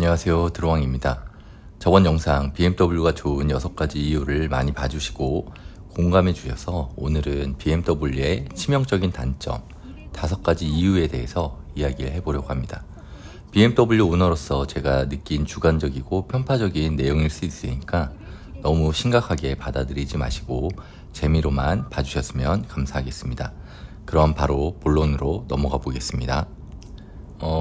안녕하세요, 드로왕입니다. 저번 영상 BMW가 좋은 6가지 이유를 많이 봐주시고 공감해 주셔서 오늘은 BMW의 치명적인 단점 5가지 이유에 대해서 이야기를 해보려고 합니다. BMW 오너로서 제가 느낀 주관적이고 편파적인 내용일 수 있으니까 너무 심각하게 받아들이지 마시고 재미로만 봐주셨으면 감사하겠습니다. 그럼 바로 본론으로 넘어가 보겠습니다.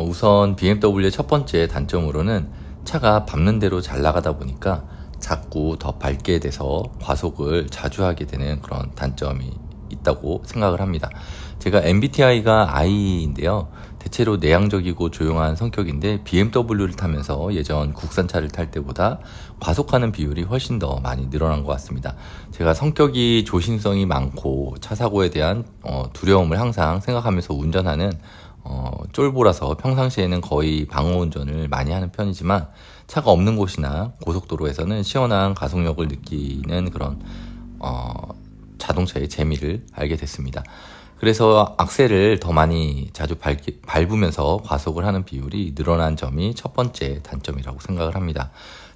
우선 BMW의 첫 번째 단점으로는 차가 밟는 대로 잘 나가다 보니까 자꾸 더 밟게 돼서 과속을 자주 하게 되는 그런 단점이 있다고 생각을 합니다. 제가 MBTI가 I인데요. 대체로 내향적이고 조용한 성격인데 BMW를 타면서 예전 국산차를 탈 때보다 과속하는 비율이 훨씬 더 많이 늘어난 것 같습니다. 제가 성격이 조심성이 많고 차 사고에 대한 두려움을 항상 생각하면서 운전하는 쫄보라서 평상시에는 거의 방어 운전을 많이 하는 편이지만 차가 없는 곳이나 고속도로에서는 시원한 가속력을 느끼는 그런 자동차의 재미를 알게 됐습니다. 그래서 악셀을 더 많이 자주 밟으면서 과속을 하는 비율이 늘어난 점이 첫 번째 단점이라고 생각을 합니다.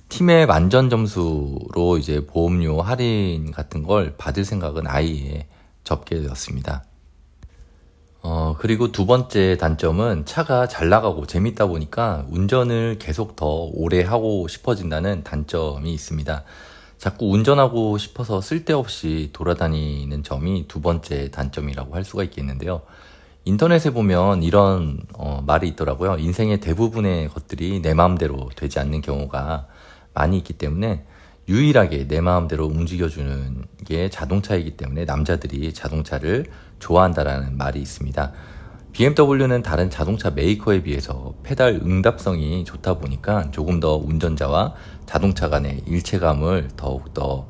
팀의 만전 점수로 이제 보험료 할인 같은 걸 받을 생각은 아예 접게 되었습니다. 그리고 두 번째 단점은 차가 잘 나가고 재밌다 보니까 운전을 계속 더 오래 하고 싶어진다는 단점이 있습니다. 자꾸 운전하고 싶어서 쓸데없이 돌아다니는 점이 두 번째 단점이라고 할 수가 있겠는데요. 인터넷에 보면 이런 말이 있더라고요. 인생의 대부분의 것들이 내 마음대로 되지 않는 경우가 많이 있기 때문에 유일하게 내 마음대로 움직여주는 게 자동차이기 때문에 남자들이 자동차를 좋아한다라는 말이 있습니다. BMW는 다른 자동차 메이커에 비해서 페달 응답성이 좋다 보니까 조금 더 운전자와 자동차 간의 일체감을 더욱더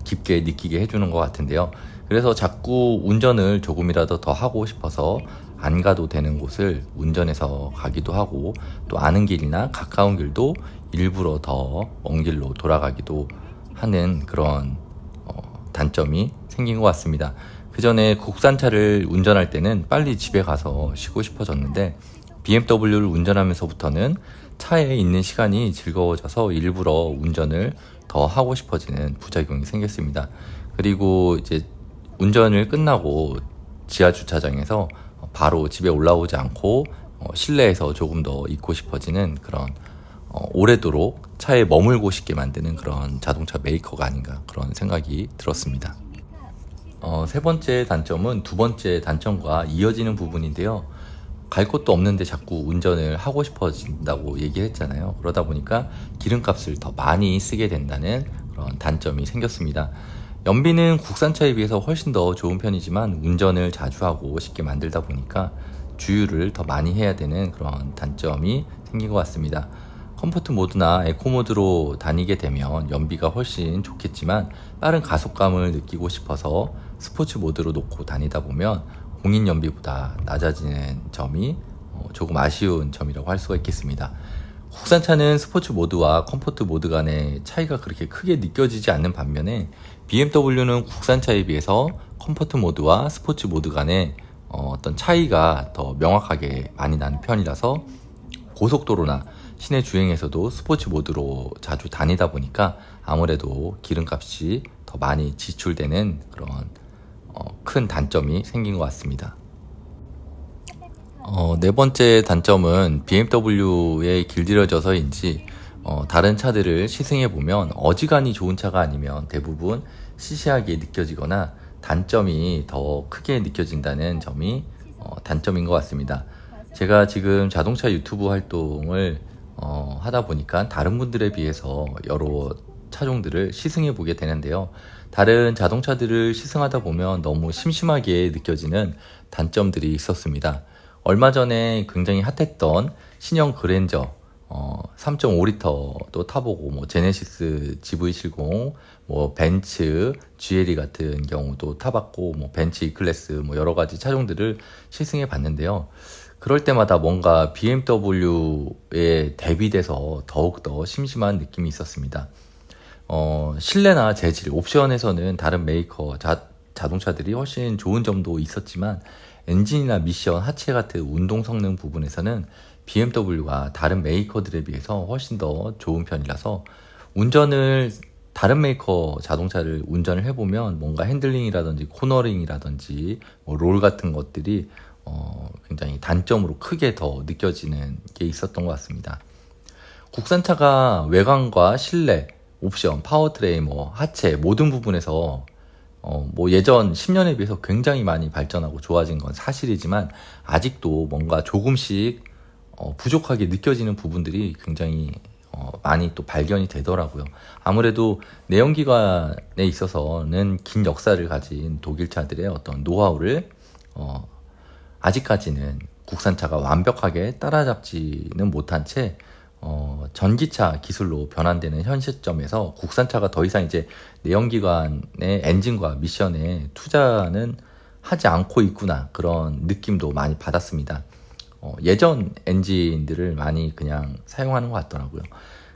깊게 느끼게 해주는 것 같은데요. 그래서 자꾸 운전을 조금이라도 더 하고 싶어서 안 가도 되는 곳을 운전해서 가기도 하고 또 아는 길이나 가까운 길도 일부러 더 먼 길로 돌아가기도 하는 그런 단점이 생긴 것 같습니다. 그 전에 국산차를 운전할 때는 빨리 집에 가서 쉬고 싶어졌는데 BMW를 운전하면서부터는 차에 있는 시간이 즐거워져서 일부러 운전을 더 하고 싶어지는 부작용이 생겼습니다. 그리고 이제 운전을 끝나고 지하 주차장에서 바로 집에 올라오지 않고 실내에서 조금 더 있고 싶어지는 그런 오래도록 차에 머물고 싶게 만드는 그런 자동차 메이커가 아닌가 그런 생각이 들었습니다. 세 번째 단점은 두 번째 단점과 이어지는 부분인데요. 갈 곳도 없는데 자꾸 운전을 하고 싶어진다고 얘기했잖아요. 그러다 보니까 기름값을 더 많이 쓰게 된다는 그런 단점이 생겼습니다. 연비는 국산차에 비해서 훨씬 더 좋은 편이지만 운전을 자주 하고 쉽게 만들다 보니까 주유를 더 많이 해야 되는 그런 단점이 생긴 것 같습니다. 컴포트 모드나 에코 모드로 다니게 되면 연비가 훨씬 좋겠지만 빠른 가속감을 느끼고 싶어서 스포츠 모드로 놓고 다니다 보면 공인 연비보다 낮아지는 점이 조금 아쉬운 점이라고 할 수가 있겠습니다. 국산차는 스포츠 모드와 컴포트 모드 간의 차이가 그렇게 크게 느껴지지 않는 반면에 BMW는 국산차에 비해서 컴포트 모드와 스포츠 모드 간의 어떤 차이가 더 명확하게 많이 나는 편이라서 고속도로나 시내 주행에서도 스포츠 모드로 자주 다니다 보니까 아무래도 기름값이 더 많이 지출되는 그런 큰 단점이 생긴 것 같습니다. 네 번째 단점은 BMW에 길들여져서인지 다른 차들을 시승해 보면 어지간히 좋은 차가 아니면 대부분 시시하게 느껴지거나 단점이 더 크게 느껴진다는 점이 단점인 것 같습니다. 제가 지금 자동차 유튜브 활동을 하다 보니까 다른 분들에 비해서 여러 차종들을 시승해 보게 되는데요. 다른 자동차들을 시승하다 보면 너무 심심하게 느껴지는 단점들이 있었습니다. 얼마 전에 굉장히 핫했던 신형 그랜저 3.5리터도 타보고 뭐 제네시스 GV70, 뭐 벤츠 GLE 같은 경우도 타봤고 뭐 벤츠 E클래스 뭐 여러 가지 차종들을 시승해 봤는데요. 그럴 때마다 뭔가 BMW에 대비돼서 더욱더 심심한 느낌이 있었습니다. 실내나 재질, 옵션에서는 다른 메이커 자동차들이 훨씬 좋은 점도 있었지만 엔진이나 미션, 하체 같은 운동 성능 부분에서는 BMW가 다른 메이커들에 비해서 훨씬 더 좋은 편이라서 운전을 다른 메이커 자동차를 운전을 해보면 뭔가 핸들링이라든지 코너링이라든지 롤 같은 것들이 굉장히 단점으로 크게 더 느껴지는 게 있었던 것 같습니다. 국산차가 외관과 실내, 옵션, 파워트레인, 하체 모든 부분에서 예전 10년에 비해서 굉장히 많이 발전하고 좋아진 건 사실이지만 아직도 뭔가 조금씩 부족하게 느껴지는 부분들이 굉장히 많이 또 발견이 되더라고요. 아무래도 내연기관에 있어서는 긴 역사를 가진 독일차들의 어떤 노하우를 아직까지는 국산차가 완벽하게 따라잡지는 못한 채 전기차 기술로 변환되는 현 시점에서 국산차가 더 이상 이제 내연기관의 엔진과 미션에 투자는 하지 않고 있구나, 그런 느낌도 많이 받았습니다. 예전 엔진들을 많이 그냥 사용하는 것 같더라고요.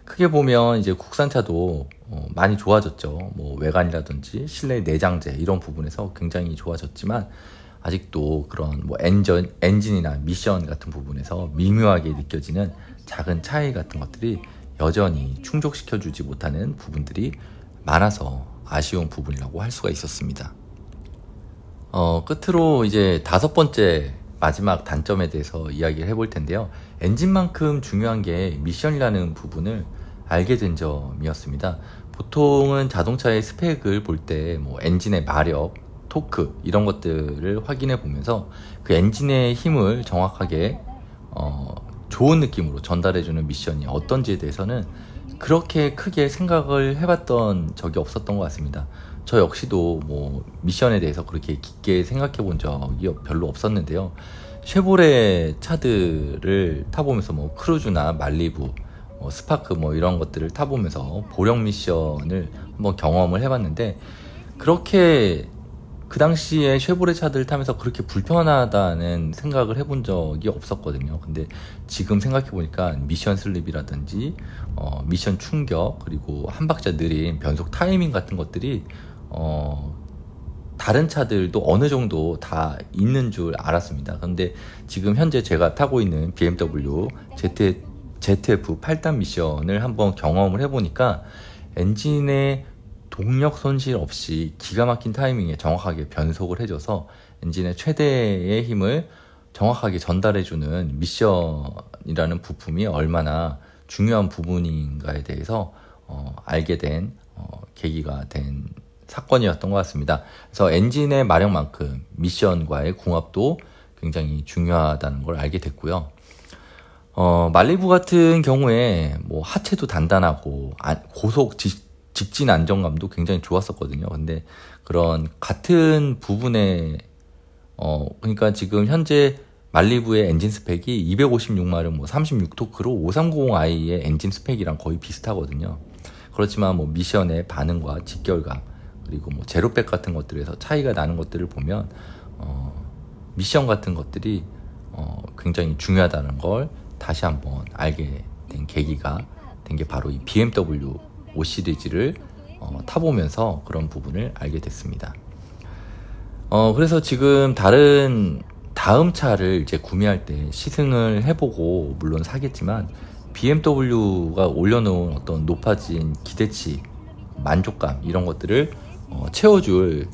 크게 보면 이제 국산차도 많이 좋아졌죠. 외관이라든지 실내 내장재 이런 부분에서 굉장히 좋아졌지만 아직도 그런 엔진이나 미션 같은 부분에서 미묘하게 느껴지는 작은 차이 같은 것들이 여전히 충족시켜주지 못하는 부분들이 많아서 아쉬운 부분이라고 할 수가 있었습니다. 끝으로 이제 5번째 마지막 단점에 대해서 이야기를 해볼 텐데요. 엔진만큼 중요한 게 미션이라는 부분을 알게 된 점이었습니다. 보통은 자동차의 스펙을 볼 때 엔진의 마력, 토크 이런 것들을 확인해 보면서 그 엔진의 힘을 정확하게 좋은 느낌으로 전달해주는 미션이 어떤지에 대해서는 그렇게 크게 생각을 해봤던 적이 없었던 것 같습니다. 저 역시도 미션에 대해서 그렇게 깊게 생각해 본 적이 별로 없었는데요. 쉐보레 차들을 타보면서 크루즈나 말리부, 스파크 이런 것들을 타보면서 보령 미션을 한번 경험을 해봤는데, 그렇게 그 당시에 쉐보레 차들을 타면서 그렇게 불편하다는 생각을 해본 적이 없었거든요. 근데 지금 생각해보니까 미션 슬립이라든지 미션 충격, 그리고 한 박자 느린 변속 타이밍 같은 것들이 다른 차들도 어느 정도 다 있는 줄 알았습니다. 근데 지금 현재 제가 타고 있는 BMW ZF 8단 미션을 한번 경험을 해보니까 엔진의 동력 손실 없이 기가 막힌 타이밍에 정확하게 변속을 해줘서 엔진의 최대의 힘을 정확하게 전달해주는 미션이라는 부품이 얼마나 중요한 부분인가에 대해서 알게 된 계기가 된 사건이었던 것 같습니다. 그래서 엔진의 마력만큼 미션과의 궁합도 굉장히 중요하다는 걸 알게 됐고요. 말리부 같은 경우에 하체도 단단하고 고속 직진 안정감도 굉장히 좋았었거든요. 근데 그런 같은 부분에 그러니까 지금 현재 말리부의 엔진 스펙이 256마력 36토크로 530i의 엔진 스펙이랑 거의 비슷하거든요. 그렇지만 미션의 반응과 직결감, 그리고 제로백 같은 것들에서 차이가 나는 것들을 보면 미션 같은 것들이 굉장히 중요하다는 걸 다시 한번 알게 된 계기가 된 게 바로 이 BMW 5 시리즈를 타보면서 그런 부분을 알게 됐습니다. 그래서 지금 다음 차를 이제 구매할 때 시승을 해보고 물론 사겠지만 BMW가 올려놓은 어떤 높아진 기대치, 만족감 이런 것들을 채워줄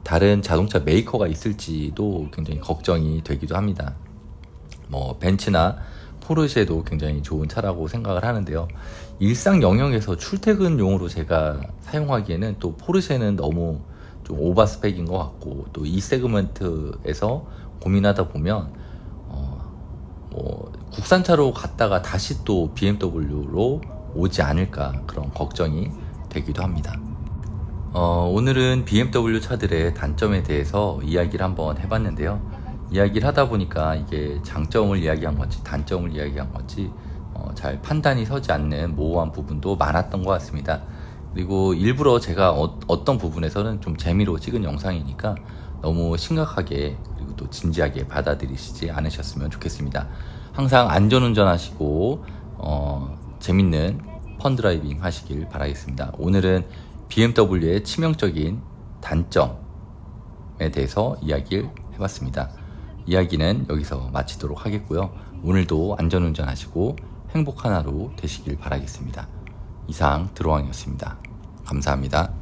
다른 자동차 메이커가 있을지도 굉장히 걱정이 되기도 합니다. 벤츠나 포르쉐도 굉장히 좋은 차라고 생각을 하는데요. 일상 영역에서 출퇴근용으로 제가 사용하기에는 또 포르쉐는 너무 좀 오버 스펙인 것 같고, 또 이 세그먼트에서 고민하다 보면 국산차로 갔다가 다시 또 BMW로 오지 않을까, 그런 걱정이 되기도 합니다. 오늘은 BMW 차들의 단점에 대해서 이야기를 한번 해봤는데요. 이야기를 하다 보니까 이게 장점을 이야기한 건지 단점을 이야기한 건지 잘 판단이 서지 않는 모호한 부분도 많았던 것 같습니다. 그리고 일부러 제가 어떤 부분에서는 좀 재미로 찍은 영상이니까 너무 심각하게 그리고 또 진지하게 받아들이시지 않으셨으면 좋겠습니다. 항상 안전운전 하시고 재밌는 펀드라이빙 하시길 바라겠습니다. 오늘은 BMW의 치명적인 단점에 대해서 이야기를 해봤습니다. 이야기는 여기서 마치도록 하겠고요. 오늘도 안전운전 하시고 행복한 하루 되시길 바라겠습니다. 이상 드로왕이었습니다. 감사합니다.